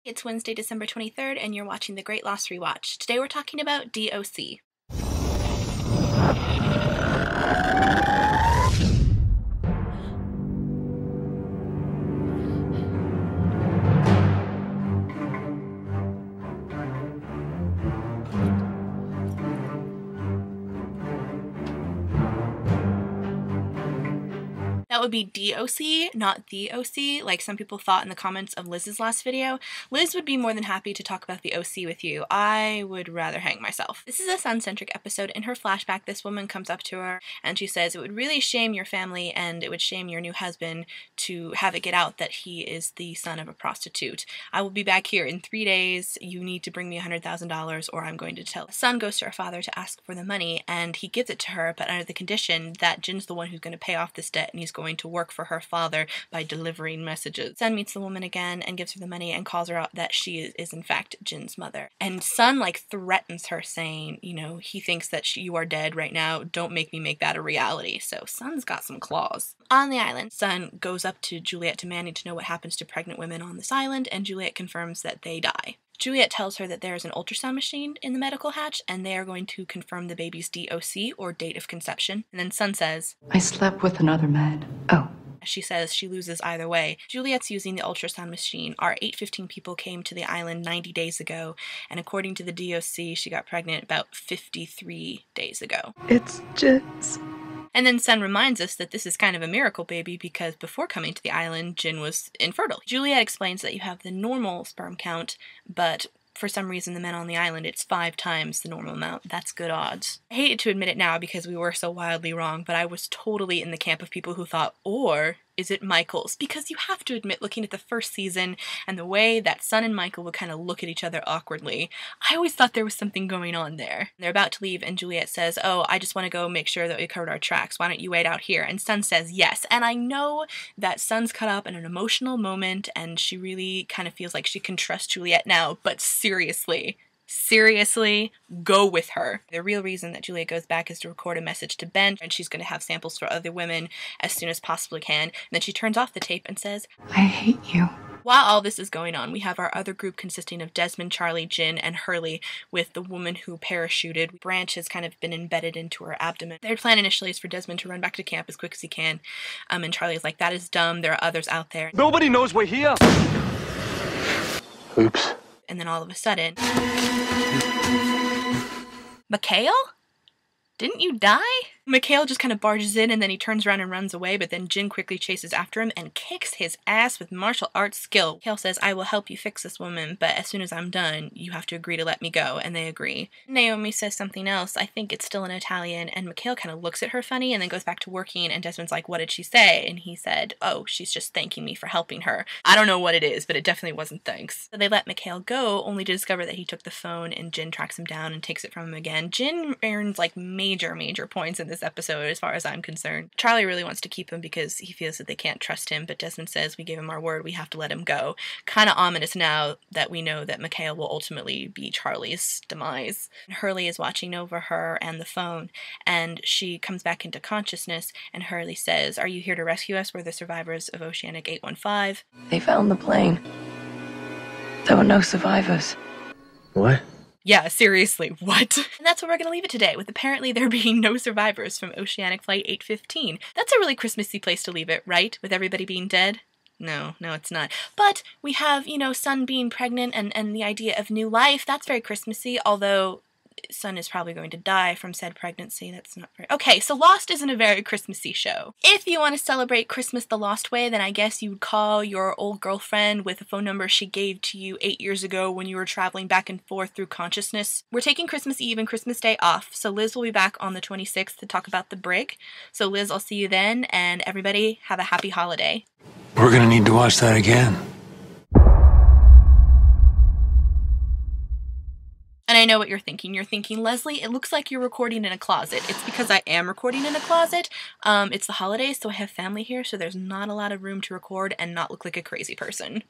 It's Wednesday, December 23rd, and you're watching The Great Lost Rewatch. Today we're talking about D.O.C. That would be D.O.C, not D.O.C, like some people thought in the comments of Liz's last video. Liz would be more than happy to talk about the O.C with you. I would rather hang myself. This is a Sun-centric episode. In her flashback, this woman comes up to her and she says, "It would really shame your family and it would shame your new husband to have it get out that he is the son of a prostitute. I will be back here in 3 days. You need to bring me $100,000 or I'm going to tell." Sun goes to her father to ask for the money and he gives it to her, but under the condition that Jin's the one who's going to pay off this debt and he's going to work for her father by delivering messages. Sun meets the woman again and gives her the money and calls her out that she is in fact Jin's mother. And Sun threatens her saying, you know, he thinks that you are dead right now. Don't make me make that a reality. So Sun's got some claws. On the island, Sun goes up to Juliet demanding to know what happens to pregnant women on this island, and Juliet confirms that they die. Juliet tells her that there is an ultrasound machine in the medical hatch and they are going to confirm the baby's D.O.C, or date of conception. And then Sun says, "I slept with another man." Oh. She says she loses either way. Juliet's using the ultrasound machine. Our 815 people came to the island 90 days ago, and according to the D.O.C, she got pregnant about 53 days ago. It's Jin's. And then Sun reminds us that this is kind of a miracle baby because before coming to the island, Jin was infertile. Juliet explains that you have the normal sperm count, but for some reason the men on the island, it's 5 times the normal amount. That's good odds. I hate to admit it now because we were so wildly wrong, but I was totally in the camp of people who thought, or is it Michael's? Because you have to admit, looking at the first season and the way that Sun and Michael would kind of look at each other awkwardly, I always thought there was something going on there. They're about to leave and Juliet says, "Oh, I just want to go make sure that we covered our tracks. Why don't you wait out here?" And Sun says yes. And I know that Sun's caught up in an emotional moment and she really kind of feels like she can trust Juliet now, but seriously, go with her. The real reason that Juliet goes back is to record a message to Ben, and she's going to have samples for other women as soon as possibly can. And then she turns off the tape and says, "I hate you." While all this is going on, we have our other group consisting of Desmond, Charlie, Jin, and Hurley, with the woman who parachuted. Branch has kind of been embedded into her abdomen. Their plan initially is for Desmond to run back to camp as quick as he can, and Charlie is like, "That is dumb, there are others out there." Nobody knows we're here. Oops. And then all of a sudden, Mikhail? Didn't you die? Mikhail just kind of barges in and then he turns around and runs away, but then Jin quickly chases after him and kicks his ass with martial arts skill. Mikhail says, "I will help you fix this woman, but as soon as I'm done, you have to agree to let me go," and they agree. Naomi says something else. I think it's still in Italian, and Mikhail kind of looks at her funny and then goes back to working, and Desmond's like, "What did she say?" And he said, "Oh, she's just thanking me for helping her." I don't know what it is, but it definitely wasn't thanks. So they let Mikhail go, only to discover that he took the phone, and Jin tracks him down and takes it from him again. Jin earns major points in this episode as far as I'm concerned. Charlie really wants to keep him because he feels that they can't trust him, but Desmond says, "We gave him our word, we have to let him go." Kind of ominous now that we know that Mikhail will ultimately be Charlie's demise. Hurley is watching over her and the phone, and she comes back into consciousness, and Hurley says, "Are you here to rescue us? We're the survivors of Oceanic 815. They found the plane. There were no survivors. What? Yeah, seriously, what? And that's where we're gonna leave it today, with apparently there being no survivors from Oceanic Flight 815. That's a really Christmassy place to leave it, right? With everybody being dead? No, it's not. But we have, you know, Sun being pregnant and the idea of new life. That's very Christmassy, although Sun is probably going to die from said pregnancy. That's not very... Okay, so Lost isn't a very Christmassy show. If you want to celebrate Christmas the Lost way, then I guess you would call your old girlfriend with a phone number she gave to you 8 years ago when you were traveling back and forth through consciousness. We're taking Christmas Eve and Christmas Day off, so Liz will be back on the 26th to talk about the brig. So Liz, I'll see you then, and everybody have a happy holiday. We're gonna need to watch that again. And I know what you're thinking. You're thinking, Lesley, it looks like you're recording in a closet. It's because I am recording in a closet. It's the holidays, so I have family here, so there's not a lot of room to record and not look like a crazy person.